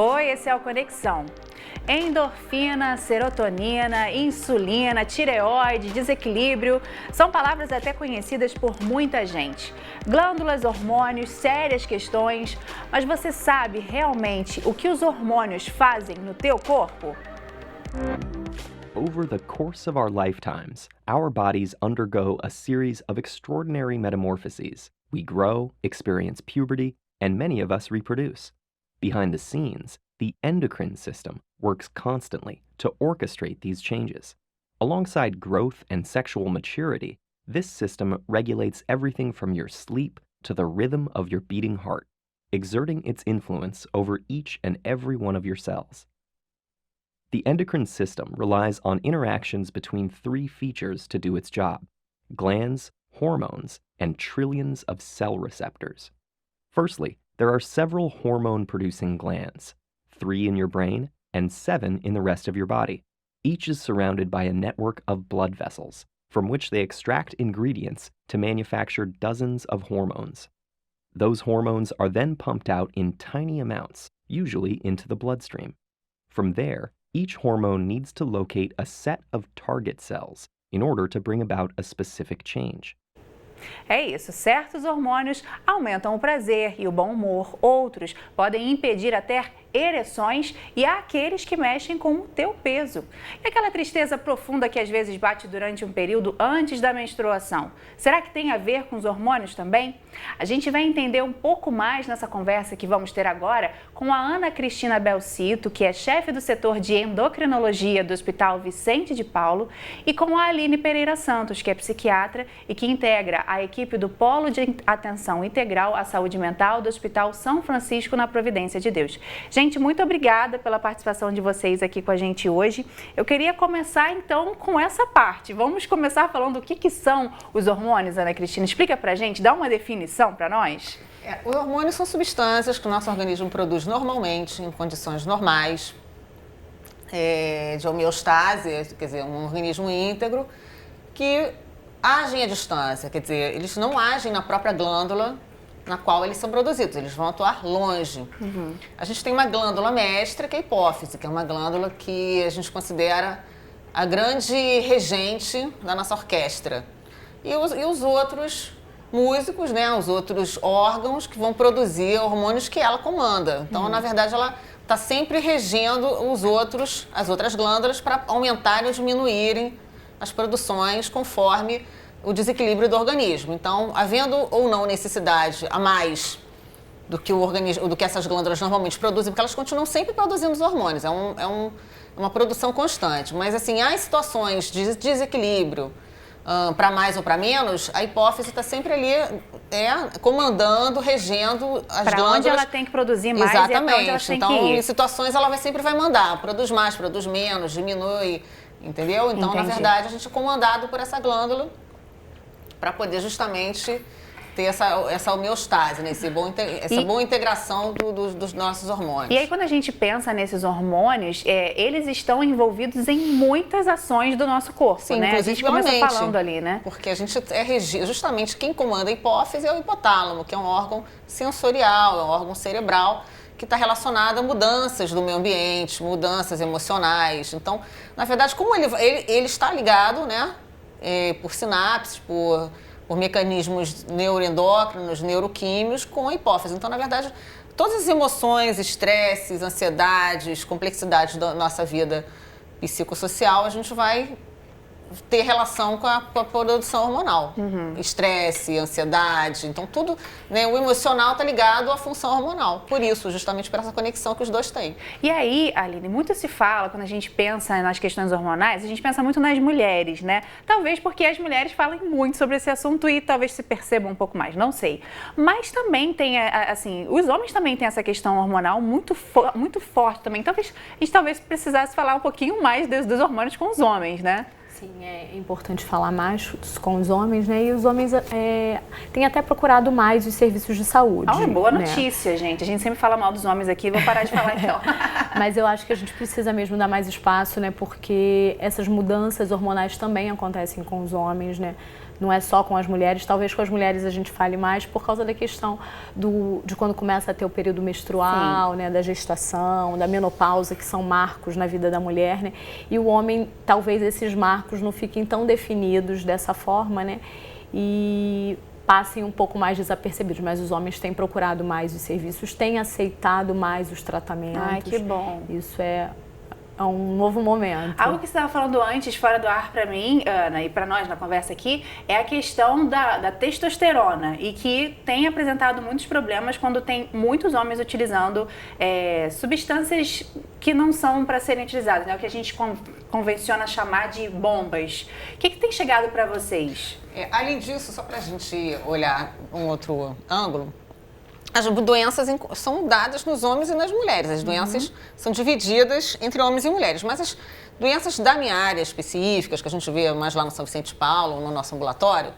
Oi, esse é o Conexão. Endorfina, serotonina, insulina, tireoide, desequilíbrio, são palavras até conhecidas por muita gente. Glândulas, hormônios, sérias questões, mas você sabe realmente o que os hormônios fazem no teu corpo? Over the course of our lifetimes, our bodies undergo a series of extraordinary metamorphoses. We grow, experience puberty, and many of us reproduce. Behind the scenes, the endocrine system works constantly to orchestrate these changes. Alongside growth and sexual maturity, this system regulates everything from your sleep to the rhythm of your beating heart, exerting its influence over each and every one of your cells. The endocrine system relies on interactions between three features to do its job: glands, hormones, and trillions of cell receptors. Firstly, there are several hormone-producing glands, 3 in your brain and 7 in the rest of your body. Each is surrounded by a network of blood vessels, from which they extract ingredients to manufacture dozens of hormones. Those hormones are then pumped out in tiny amounts, usually into the bloodstream. From there, each hormone needs to locate a set of target cells in order to bring about a specific change. É isso, certos hormônios aumentam o prazer e o bom humor, outros podem impedir até ereções e há aqueles que mexem com o teu peso. E aquela tristeza profunda que às vezes bate durante um período antes da menstruação, será que tem a ver com os hormônios também? A gente vai entender um pouco mais nessa conversa que vamos ter agora com a Ana Cristina Belcito, que é chefe do setor de endocrinologia do Hospital Vicente de Paulo, e com a Aline Pereira Santos, que é psiquiatra e que integra a equipe do Polo de Atenção Integral à Saúde Mental do Hospital São Francisco na Providência de Deus. Gente, muito obrigada pela participação de vocês aqui com a gente hoje. Eu queria começar então com essa parte. Vamos começar falando o que são os hormônios, Ana Cristina. Explica pra gente, dá uma definição para nós. Os hormônios são substâncias que o nosso organismo produz normalmente, em condições normais, de homeostase, quer dizer, um organismo íntegro, que agem à distância, quer dizer, eles não agem na própria glândula na qual eles são produzidos, eles vão atuar longe. A gente tem uma glândula mestra, que é a hipófise, que é uma glândula que a gente considera a grande regente da nossa orquestra. E os outros músicos, né, os outros órgãos que vão produzir hormônios que ela comanda. Então, na verdade, ela está sempre regendo as outras glândulas para aumentarem ou diminuírem as produções conforme o desequilíbrio do organismo. Então, havendo ou não necessidade a mais do que do que essas glândulas normalmente produzem, porque elas continuam sempre produzindo os hormônios, é uma produção constante. Mas, assim, há situações de desequilíbrio, para mais ou para menos, a hipófise está sempre ali comandando, regendo as glândulas. Para onde ela tem que produzir mais. Exatamente. E até onde ela tem então, que ir. Em situações, ela sempre vai mandar, produz mais, produz menos, diminui, entendeu? Então, na verdade, a gente é comandado por essa glândula para poder justamente ter essa homeostase, né? Essa boa integração dos nossos hormônios. E aí, quando a gente pensa nesses hormônios, eles estão envolvidos em muitas ações do nosso corpo, Sim, né? A gente começou falando ali, né? Porque a gente justamente quem comanda a hipófise é o hipotálamo, que é um órgão sensorial, é um órgão cerebral que está relacionado a mudanças do meio ambiente, mudanças emocionais. Então, na verdade, como ele está ligado, né? Por sinapses, por mecanismos neuroendócrinos, neuroquímicos com a hipófise. Então, na verdade, todas as emoções, estresses, ansiedades, complexidades da nossa vida psicossocial, a gente vai ter relação com a produção hormonal. Estresse, ansiedade, então tudo, né, o emocional está ligado à função hormonal. Por isso, justamente por essa conexão que os dois têm. E aí, Aline, muito se fala, quando a gente pensa nas questões hormonais, a gente pensa muito nas mulheres, né? Talvez porque as mulheres falem muito sobre esse assunto e talvez se percebam um pouco mais, não sei. Mas também tem, assim, os homens também têm essa questão hormonal muito forte também. Talvez a gente precisasse falar um pouquinho mais dos hormônios com os homens, né? Sim, é importante falar mais com os homens, né? E os homens têm até procurado mais os serviços de saúde. É uma boa notícia, gente. A gente sempre fala mal dos homens aqui, vou parar de falar então. Mas eu acho que a gente precisa mesmo dar mais espaço, né? Porque essas mudanças hormonais também acontecem com os homens, né? não é só com as mulheres, talvez com as mulheres a gente fale mais por causa da questão de quando começa a ter o período menstrual, né, da gestação, da menopausa, que são marcos na vida da mulher, né? E o homem, talvez esses marcos não fiquem tão definidos dessa forma, né? E passem um pouco mais desapercebidos, mas os homens têm procurado mais os serviços, têm aceitado mais os tratamentos. Ai, que bom. Isso é um novo momento. Algo que você estava falando antes, fora do ar, para mim, Ana, e para nós na conversa aqui, é a questão da testosterona, e que tem apresentado muitos problemas quando tem muitos homens utilizando substâncias que não são para serem utilizadas, né? O que a gente convenciona chamar de bombas. O que tem chegado para vocês? Além disso, só para a gente olhar um outro ângulo, as doenças são dadas nos homens e nas mulheres. As doenças são divididas entre homens e mulheres. Mas as doenças da minha área específicas, que a gente vê mais lá no São Vicente de Paulo, no nosso ambulatório,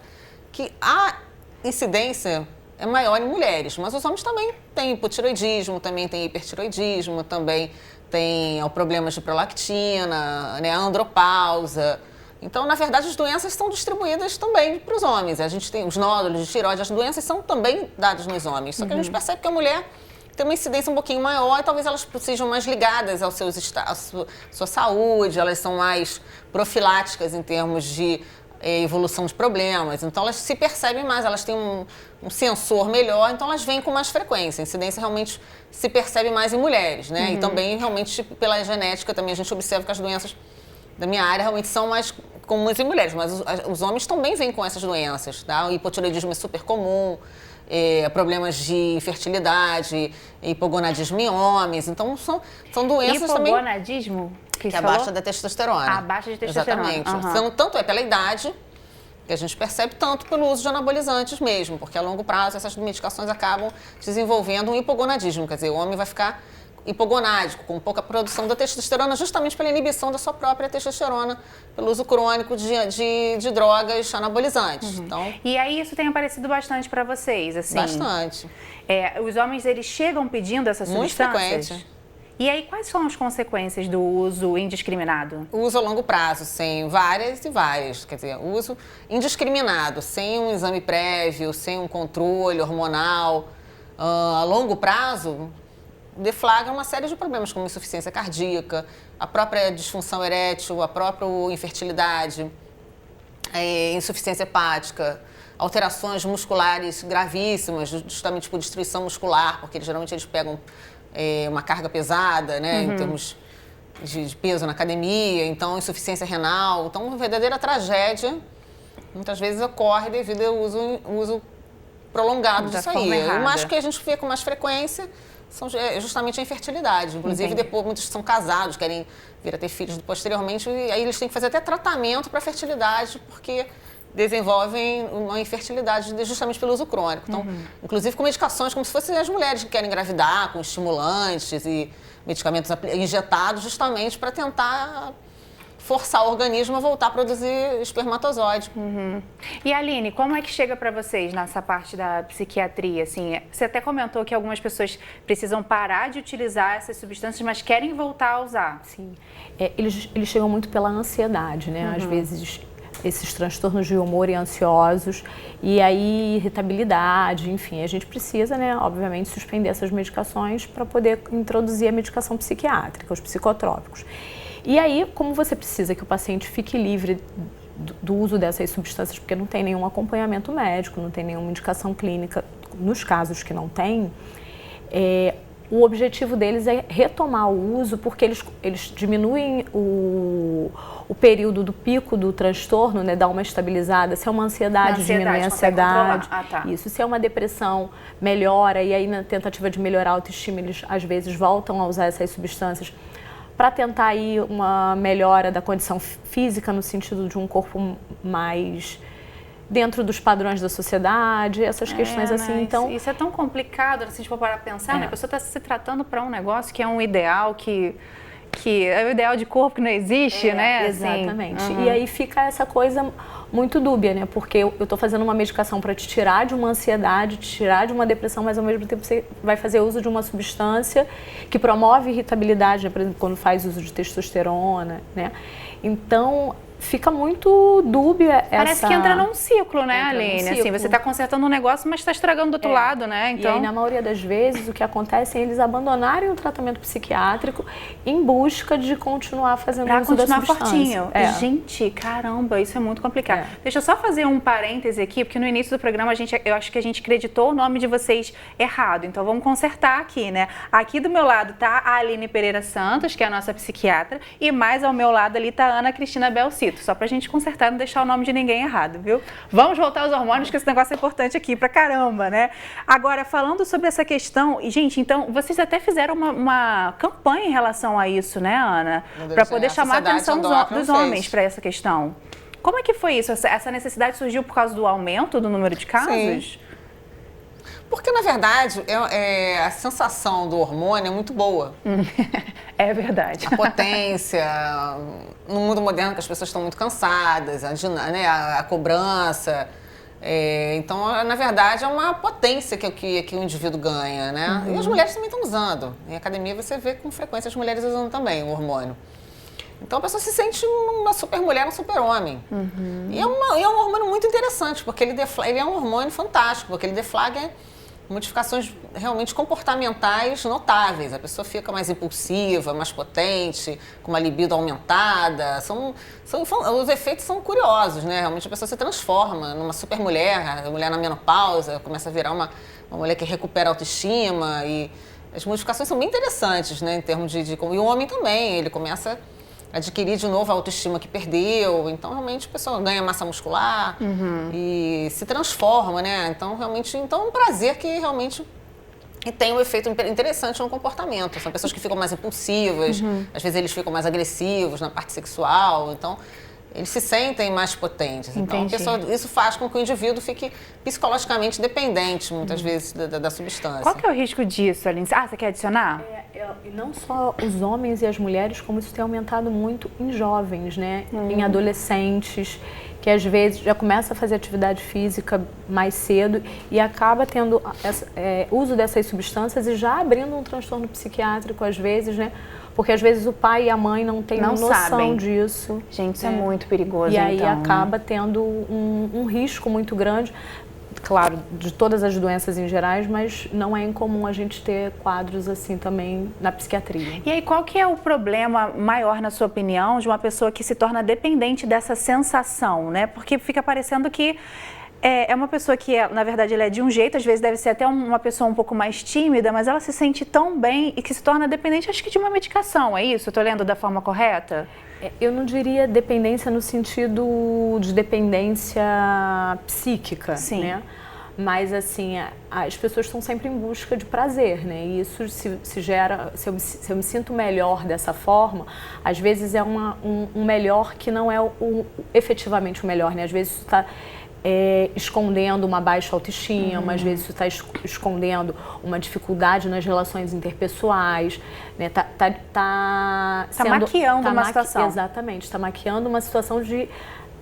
que a incidência é maior em mulheres. Mas os homens também têm hipotiroidismo, também têm hipertiroidismo, também têm problemas de prolactina, né, andropausa. Então, na verdade, as doenças são distribuídas também para os homens. A gente tem os nódulos de tireoide, as doenças são também dadas nos homens. Só que a gente percebe que a mulher tem uma incidência um pouquinho maior e talvez elas sejam mais ligadas à sua saúde, elas são mais profiláticas em termos de evolução de problemas. Então, elas se percebem mais, elas têm um sensor melhor, então elas vêm com mais frequência. A incidência realmente se percebe mais em mulheres, né? E também, realmente, pela genética, também a gente observa que as doenças da minha área realmente são mais comuns em mulheres, mas os homens também vêm com essas doenças, tá? O hipotireoidismo é super comum, problemas de infertilidade, hipogonadismo em homens, então são doenças também... Hipogonadismo? Que é abaixo da testosterona. Abaixo de testosterona. Exatamente. Então, tanto é pela idade, que a gente percebe, tanto pelo uso de anabolizantes mesmo, porque a longo prazo essas medicações acabam desenvolvendo um hipogonadismo, quer dizer, o homem vai ficar hipogonádico, com pouca produção da testosterona, justamente pela inibição da sua própria testosterona, pelo uso crônico de drogas anabolizantes. Então, e aí isso tem aparecido bastante para vocês, assim? Bastante. Os homens, eles chegam pedindo essas substâncias? Muito frequente. E aí, quais são as consequências do uso indiscriminado? O uso a longo prazo, sem várias e várias. Quer dizer, o uso indiscriminado, sem um exame prévio, sem um controle hormonal, a longo prazo, deflagra uma série de problemas, como insuficiência cardíaca, a própria disfunção erétil, a própria infertilidade, insuficiência hepática, alterações musculares gravíssimas, justamente por destruição muscular, porque geralmente eles pegam uma carga pesada, né, em termos de peso na academia, então insuficiência renal. Então, uma verdadeira tragédia, muitas vezes ocorre devido ao uso prolongado disso aí. Eu acho que a gente vê com mais frequência é justamente a infertilidade. Inclusive, depois muitos são casados, querem vir a ter filhos posteriormente, e aí eles têm que fazer até tratamento para fertilidade, porque desenvolvem uma infertilidade justamente pelo uso crônico. Então, inclusive com medicações, como se fossem as mulheres que querem engravidar, com estimulantes e medicamentos injetados, justamente para tentar forçar o organismo a voltar a produzir espermatozoide. E Aline, como é que chega para vocês nessa parte da psiquiatria? Assim, você até comentou que algumas pessoas precisam parar de utilizar essas substâncias, mas querem voltar a usar. Sim, eles chegam muito pela ansiedade, né? Às vezes esses transtornos de humor e ansiosos, e aí irritabilidade, enfim, a gente precisa, né, obviamente, suspender essas medicações para poder introduzir a medicação psiquiátrica, os psicotrópicos. E aí, como você precisa que o paciente fique livre do uso dessas substâncias, porque não tem nenhum acompanhamento médico, não tem nenhuma indicação clínica, nos casos que não tem, o objetivo deles é retomar o uso, porque eles diminuem o período do pico do transtorno, né, dá uma estabilizada. Se é uma ansiedade, diminui a ansiedade. Isso, se é uma depressão, melhora, e aí na tentativa de melhorar a autoestima, eles às vezes voltam a usar essas substâncias para tentar aí uma melhora da condição física, no sentido de um corpo mais dentro dos padrões da sociedade, essas questões assim. Então, isso é tão complicado, se a gente for parar para pensar, né? A pessoa está se tratando para um negócio que é um ideal que é o ideal de corpo que não existe, né? Exatamente. Assim, e aí fica essa coisa muito dúbia, né? Porque eu estou fazendo uma medicação para te tirar de uma ansiedade, te tirar de uma depressão, mas ao mesmo tempo você vai fazer uso de uma substância que promove irritabilidade, né? Por exemplo, quando faz uso de testosterona, né? Então, fica muito dúbia essa... Parece que entra num ciclo, né, Entra num Aline? Assim, ciclo. você está consertando um negócio, mas está estragando do outro lado, né? E aí, na maioria das vezes, o que acontece é eles abandonarem o tratamento psiquiátrico em busca de continuar fazendo uso da substância. Fortinho. Gente, caramba, isso é muito complicado. Deixa eu só fazer um parêntese aqui, porque no início do programa eu acho que a gente acreditou o nome de vocês errado. Então vamos consertar aqui, né? Aqui do meu lado tá a Aline Pereira Santos, que é a nossa psiquiatra, e mais ao meu lado ali tá a Ana Cristina Belcito, só pra gente consertar e não deixar o nome de ninguém errado, viu? Vamos voltar aos hormônios, que esse negócio é importante aqui pra caramba, né? Agora, falando sobre essa questão, e, gente, então, vocês até fizeram uma campanha em relação a isso, né, Ana? Pra poder chamar a atenção dos homens pra essa questão. Como é que foi isso? Essa necessidade surgiu por causa do aumento do número de casos? Sim. Porque, na verdade, a sensação do hormônio é muito boa. É verdade. A potência, no mundo moderno que as pessoas estão muito cansadas, a cobrança. Então, na verdade, é uma potência que o indivíduo ganha, né? E as mulheres também estão usando. Em academia você vê com frequência as mulheres usando também o hormônio. Então a pessoa se sente uma super mulher, um super homem. E é um hormônio muito interessante, porque ele é um hormônio fantástico, porque ele deflagra modificações realmente comportamentais notáveis. A pessoa fica mais impulsiva, mais potente, com uma libido aumentada. Os efeitos são curiosos, né? Realmente a pessoa se transforma numa super mulher, a mulher na menopausa, começa a virar uma mulher que recupera a autoestima. E as modificações são bem interessantes, né? Em termos de e o homem também, ele começa adquirir de novo a autoestima que perdeu. Então, realmente, a pessoa ganha massa muscular e se transforma, né? Então, realmente, é um prazer que realmente tem um efeito interessante no comportamento. São pessoas que ficam mais impulsivas, às vezes eles ficam mais agressivos na parte sexual. Então, eles se sentem mais potentes. Então, isso faz com que o indivíduo fique psicologicamente dependente, muitas vezes, da substância. Qual que é o risco disso, Aline? Você quer adicionar? E não só os homens e as mulheres, como isso tem aumentado muito em jovens, né? Em adolescentes, que às vezes já começa a fazer atividade física mais cedo e acaba tendo uso dessas substâncias e já abrindo um transtorno psiquiátrico às vezes, né? Porque às vezes o pai e a mãe não têm noção disso. Gente, isso é muito perigoso, E aí acaba tendo um risco muito grande. Claro, de todas as doenças em gerais, mas não é incomum a gente ter quadros assim também na psiquiatria. E aí, qual que é o problema maior, na sua opinião, de uma pessoa que se torna dependente dessa sensação, né? Porque fica parecendo que é uma pessoa que, na verdade, ela é de um jeito, às vezes deve ser até uma pessoa um pouco mais tímida, mas ela se sente tão bem e que se torna dependente, acho que de uma medicação, é isso? Eu estou lendo da forma correta? Eu não diria dependência no sentido de dependência psíquica, né? Mas, assim, as pessoas estão sempre em busca de prazer, né? E isso se gera... Se eu me sinto melhor dessa forma, às vezes é um melhor que não é efetivamente o melhor, né? Às vezes isso está escondendo uma baixa autoestima, às vezes isso está escondendo uma dificuldade nas relações interpessoais, né? Tá maquiando uma situação. Exatamente, está maquiando uma situação de,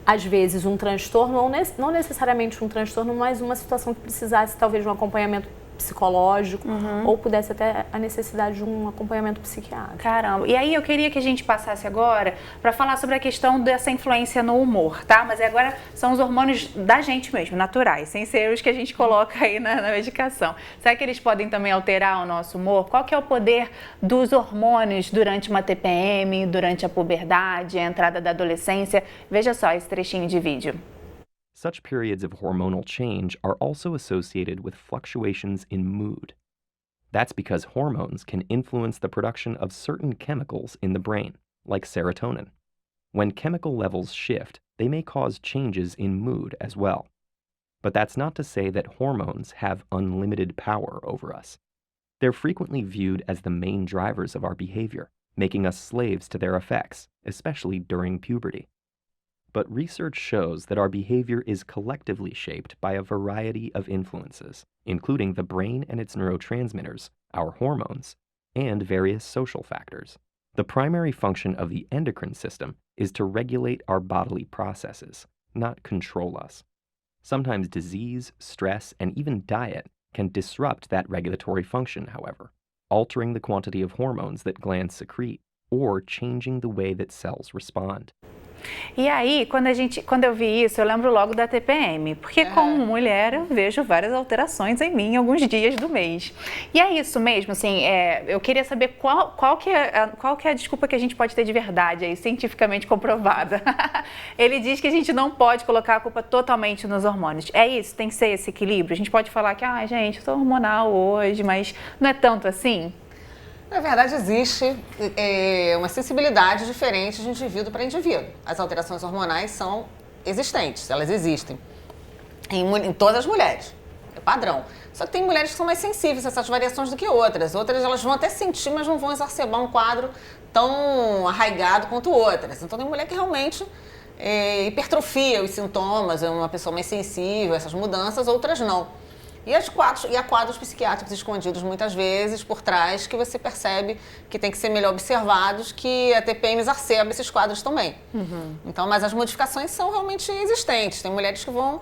às vezes, um transtorno, não necessariamente um transtorno, mas uma situação que precisasse talvez de um acompanhamento psicológico ou pudesse até a necessidade de um acompanhamento psiquiátrico. Caramba, e aí eu queria que a gente passasse agora para falar sobre a questão dessa influência no humor, tá? Mas agora são os hormônios da gente mesmo, naturais, sem ser os que a gente coloca aí na medicação. Será que eles podem também alterar o nosso humor? Qual que é o poder dos hormônios durante uma TPM, durante a puberdade, a entrada da adolescência? Veja só esse trechinho de vídeo. Such periods of hormonal change are also associated with fluctuations in mood. That's because hormones can influence the production of certain chemicals in the brain, like serotonin. When chemical levels shift, they may cause changes in mood as well. But that's not to say that hormones have unlimited power over us. They're frequently viewed as the main drivers of our behavior, making us slaves to their effects, especially during puberty. But research shows that our behavior is collectively shaped by a variety of influences, including the brain and its neurotransmitters, our hormones, and various social factors. The primary function of the endocrine system is to regulate our bodily processes, not control us. Sometimes disease, stress, and even diet can disrupt that regulatory function, however, altering the quantity of hormones that glands secrete or changing the way that cells respond. E aí, quando eu vi isso, eu lembro logo da TPM, porque como mulher eu vejo várias alterações em mim em alguns dias do mês. E é isso mesmo, assim, eu queria saber qual que é a desculpa que a gente pode ter de verdade aí, cientificamente comprovada. Ele diz que a gente não pode colocar a culpa totalmente nos hormônios. É isso? Tem que ser esse equilíbrio? A gente pode falar que, gente, eu tô hormonal hoje, mas não é tanto assim? Na verdade, existe uma sensibilidade diferente de indivíduo para indivíduo. As alterações hormonais são existentes, elas existem em todas as mulheres, é padrão. Só que tem mulheres que são mais sensíveis a essas variações do que outras. Outras elas vão até sentir, mas não vão exacerbar um quadro tão arraigado quanto outras. Então tem mulher que realmente hipertrofia os sintomas, é uma pessoa mais sensível a essas mudanças, outras não. E há quadros psiquiátricos escondidos muitas vezes por trás que você percebe que tem que ser melhor observados, que a TPM exacerba esses quadros também. Então, mas as modificações são realmente existentes. Tem mulheres que vão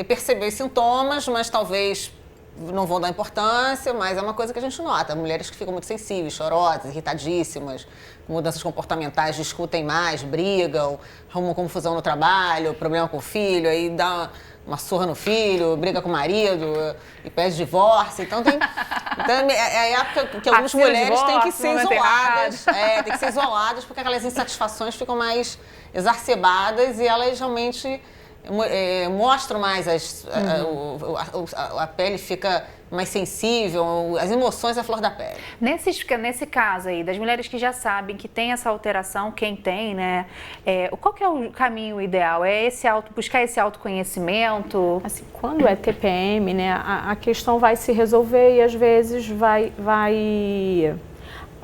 perceber os sintomas, mas talvez não vão dar importância, mas é uma coisa que a gente nota. Mulheres que ficam muito sensíveis, chorosas, irritadíssimas, com mudanças comportamentais, discutem mais, brigam, arrumam confusão no trabalho, problema com o filho, aí dá uma surra no filho, briga com o marido e pede divórcio. Então, é a época que algumas mulheres têm que ser isoladas. Tem que ser isoladas porque aquelas insatisfações ficam mais exacerbadas e elas realmente mostram mais, a pele fica mais sensível, as emoções à flor da pele. Nesse caso aí, das mulheres que já sabem que tem essa alteração, quem tem, né? Qual que é o caminho ideal? É buscar esse autoconhecimento? Assim, quando é TPM, né, a questão vai se resolver e às vezes vai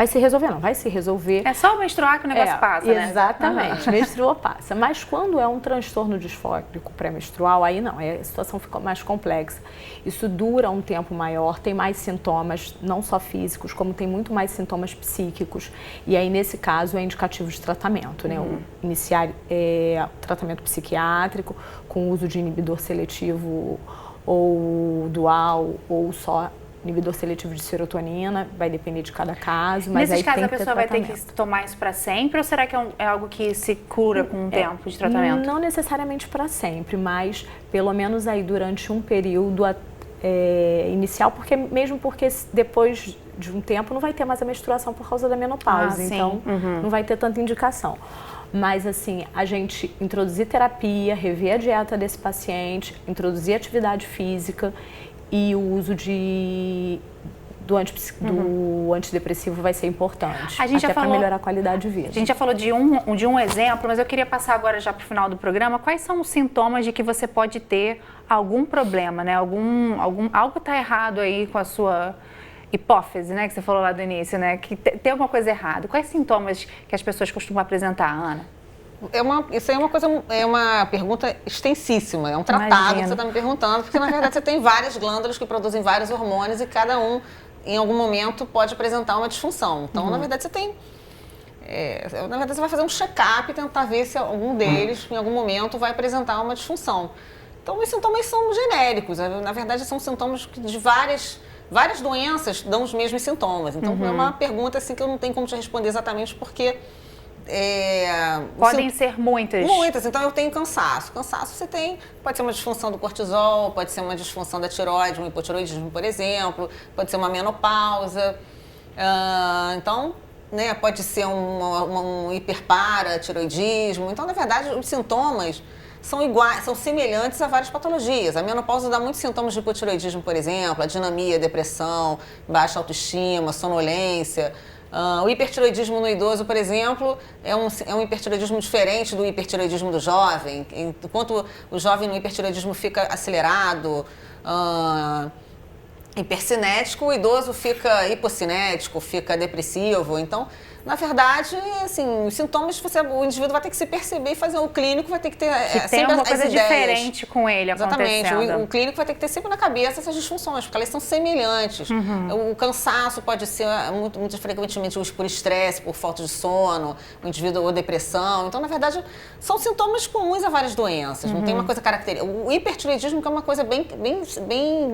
se resolver, não, vai se resolver. É só menstruar que o negócio passa, né? Exatamente, menstrua passa. Mas quando é um transtorno disfórico pré-menstrual, aí não, aí a situação fica mais complexa. Isso dura um tempo maior, tem mais sintomas, não só físicos, como tem muito mais sintomas psíquicos. E aí, nesse caso, é indicativo de tratamento, né? Iniciar tratamento psiquiátrico com uso de inibidor seletivo ou dual ou só inibidor seletivo de serotonina, vai depender de cada caso, mas nesses aí casos tem a pessoa vai ter que tomar isso para sempre ou será que é algo que se cura com o tempo de tratamento? Não necessariamente para sempre, mas pelo menos aí durante um período inicial, porque depois de um tempo não vai ter mais a menstruação por causa da menopausa, então não vai ter tanta indicação. Mas assim, a gente introduzir terapia, rever a dieta desse paciente, introduzir atividade física e o uso do antidepressivo vai ser importante, até para melhorar a qualidade de vida. A gente já falou de um exemplo, mas eu queria passar agora já para o final do programa. Quais são os sintomas de que você pode ter algum problema, né? Algo está errado aí com a sua hipófise, né? Que você falou lá do início, né? Que tem alguma coisa errada. Quais sintomas que as pessoas costumam apresentar, Ana? Isso aí é uma pergunta extensíssima, é um tratado que você está me perguntando, porque na verdade você tem várias glândulas que produzem vários hormônios e cada um, em algum momento, pode apresentar uma disfunção. Então, na verdade, você vai fazer um check-up e tentar ver se algum deles, em algum momento, vai apresentar uma disfunção. Então, os sintomas são genéricos, na verdade, são sintomas de várias doenças dão os mesmos sintomas. Então, é uma pergunta assim, que eu não tenho como te responder exatamente porque... Podem ser muitas. Muitas, então eu tenho cansaço. Cansaço pode ser uma disfunção do cortisol, pode ser uma disfunção da tireoide, um hipotireoidismo, por exemplo, pode ser uma menopausa. Então, né, pode ser um hiperparatireoidismo. Então, na verdade, os sintomas são semelhantes a várias patologias. A menopausa dá muitos sintomas de hipotireoidismo, por exemplo, adinamia, depressão, baixa autoestima, sonolência. O hipertireoidismo no idoso, por exemplo, é um hipertireoidismo diferente do hipertireoidismo do jovem. Enquanto o jovem no hipertireoidismo fica acelerado, hipercinético, o idoso fica hipocinético, fica depressivo. Então, na verdade, assim, os sintomas, o indivíduo vai ter que se perceber e fazer o clínico, vai ter que ter sempre uma coisa diferente com ele acontecendo. Exatamente, o clínico vai ter que ter sempre na cabeça essas disfunções, porque elas são semelhantes. O cansaço pode ser muito frequentemente por estresse, por falta de sono, o indivíduo ou depressão. Então, na verdade, são sintomas comuns a várias doenças, não tem uma coisa característica. O hipertireoidismo que é uma coisa bem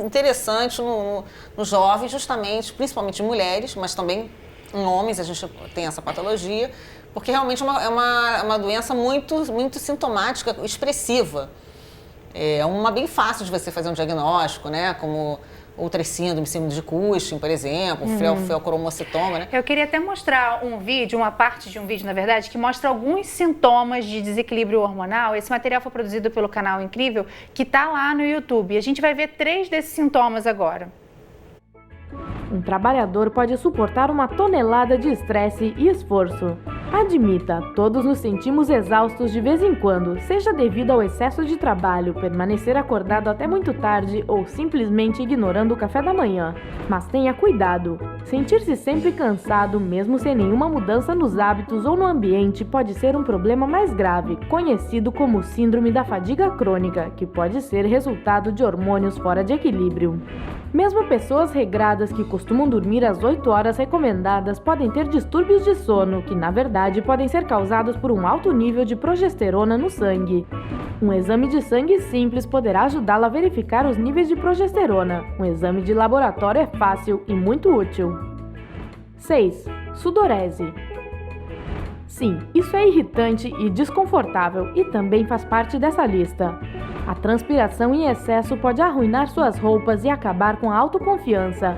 interessante nos jovens, justamente, principalmente mulheres, mas também Em homens a gente tem essa patologia, porque realmente é uma doença muito, muito sintomática, expressiva. É uma bem fácil de você fazer um diagnóstico, né? Como outras síndromes de Cushing, por exemplo, feocromocitoma, né? Eu queria até mostrar um vídeo, uma parte de um vídeo, na verdade, que mostra alguns sintomas de desequilíbrio hormonal. Esse material foi produzido pelo canal Incrível, que está lá no YouTube. E a gente vai ver 3 desses sintomas agora. Um trabalhador pode suportar uma tonelada de estresse e esforço. Admita, todos nos sentimos exaustos de vez em quando, seja devido ao excesso de trabalho, permanecer acordado até muito tarde ou simplesmente ignorando o café da manhã. Mas tenha cuidado. Sentir-se sempre cansado, mesmo sem nenhuma mudança nos hábitos ou no ambiente, pode ser um problema mais grave, conhecido como síndrome da fadiga crônica, que pode ser resultado de hormônios fora de equilíbrio. Mesmo pessoas regradas que costumam dormir às 8 horas recomendadas podem ter distúrbios de sono, que na verdade podem ser causados por um alto nível de progesterona no sangue. Um exame de sangue simples poderá ajudá-la a verificar os níveis de progesterona. Um exame de laboratório é fácil e muito útil. 6. Sudorese. Sim, isso é irritante e desconfortável e também faz parte dessa lista. A transpiração em excesso pode arruinar suas roupas e acabar com a autoconfiança.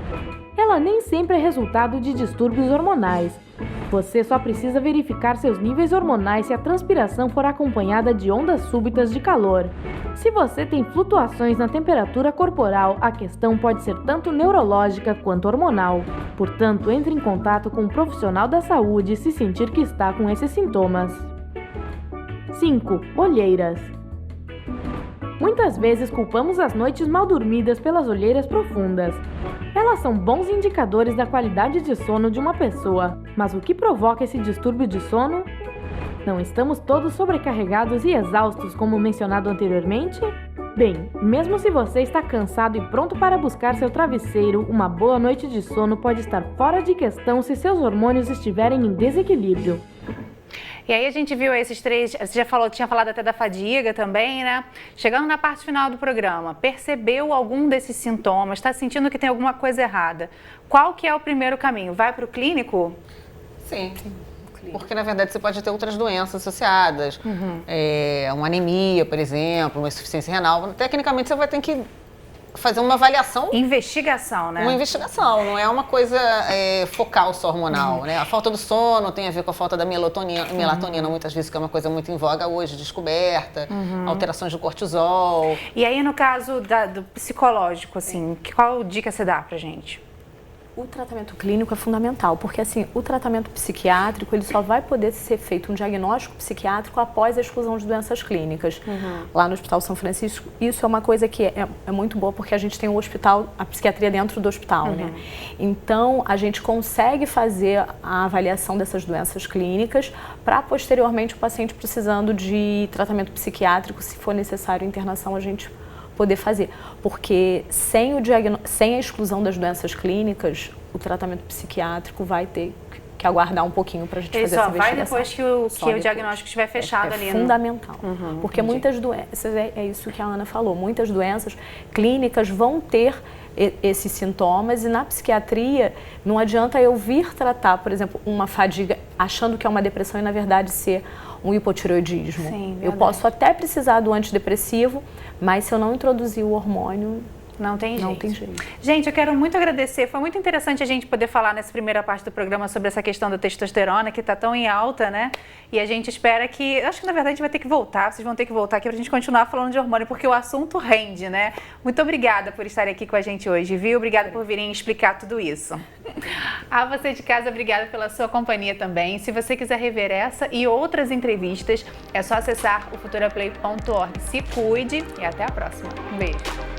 Ela nem sempre é resultado de distúrbios hormonais. Você só precisa verificar seus níveis hormonais se a transpiração for acompanhada de ondas súbitas de calor. Se você tem flutuações na temperatura corporal, a questão pode ser tanto neurológica quanto hormonal. Portanto, entre em contato com um profissional da saúde se sentir que está com esses sintomas. 5. Olheiras. Muitas vezes culpamos as noites mal dormidas pelas olheiras profundas. Elas são bons indicadores da qualidade de sono de uma pessoa, mas o que provoca esse distúrbio de sono? Não estamos todos sobrecarregados e exaustos como mencionado anteriormente? Bem, mesmo se você está cansado e pronto para buscar seu travesseiro, uma boa noite de sono pode estar fora de questão se seus hormônios estiverem em desequilíbrio. E aí a gente viu esses 3, você tinha falado até da fadiga também, né? Chegando na parte final do programa, percebeu algum desses sintomas, está sentindo que tem alguma coisa errada? Qual que é o primeiro caminho? Vai para o clínico? Sim, porque na verdade você pode ter outras doenças associadas, uma anemia, por exemplo, uma insuficiência renal. Tecnicamente você vai ter que fazer uma avaliação. Investigação, né? Uma investigação, não é uma coisa focal só hormonal, né? A falta do sono tem a ver com a falta da melatonina, muitas vezes, que é uma coisa muito em voga hoje, descoberta, alterações do cortisol. E aí, no caso do psicológico, assim, qual dica você dá pra gente? O tratamento clínico é fundamental, porque assim, o tratamento psiquiátrico, ele só vai poder ser feito um diagnóstico psiquiátrico após a exclusão de doenças clínicas. Lá no Hospital São Francisco, isso é uma coisa que é muito boa, porque a gente tem o hospital, a psiquiatria dentro do hospital, né? Então, a gente consegue fazer a avaliação dessas doenças clínicas para, posteriormente, o paciente precisando de tratamento psiquiátrico, se for necessário internação, a gente poder fazer, porque sem a exclusão das doenças clínicas, o tratamento psiquiátrico vai ter que aguardar um pouquinho para a gente fazer essa investigação. Vai depois que o diagnóstico estiver fechado ali. É fundamental, porque muitas doenças, é isso que a Ana falou, muitas doenças clínicas vão ter esses sintomas e na psiquiatria não adianta eu vir tratar, por exemplo, uma fadiga achando que é uma depressão e na verdade ser um hipotireoidismo. Sim, eu posso até precisar do antidepressivo, mas se eu não introduzir o hormônio, não tem jeito. Não tem jeito. Gente, eu quero muito agradecer. Foi muito interessante a gente poder falar nessa primeira parte do programa sobre essa questão da testosterona, que está tão em alta, né? E a gente espera que... Acho que, na verdade, a gente vai ter que voltar. Vocês vão ter que voltar aqui para a gente continuar falando de hormônio, porque o assunto rende, né? Muito obrigada por estarem aqui com a gente hoje, viu? Obrigada por virem explicar tudo isso. A você de casa, obrigada pela sua companhia também. Se você quiser rever essa e outras entrevistas, é só acessar o futuraplay.org. Se cuide e até a próxima. Um beijo.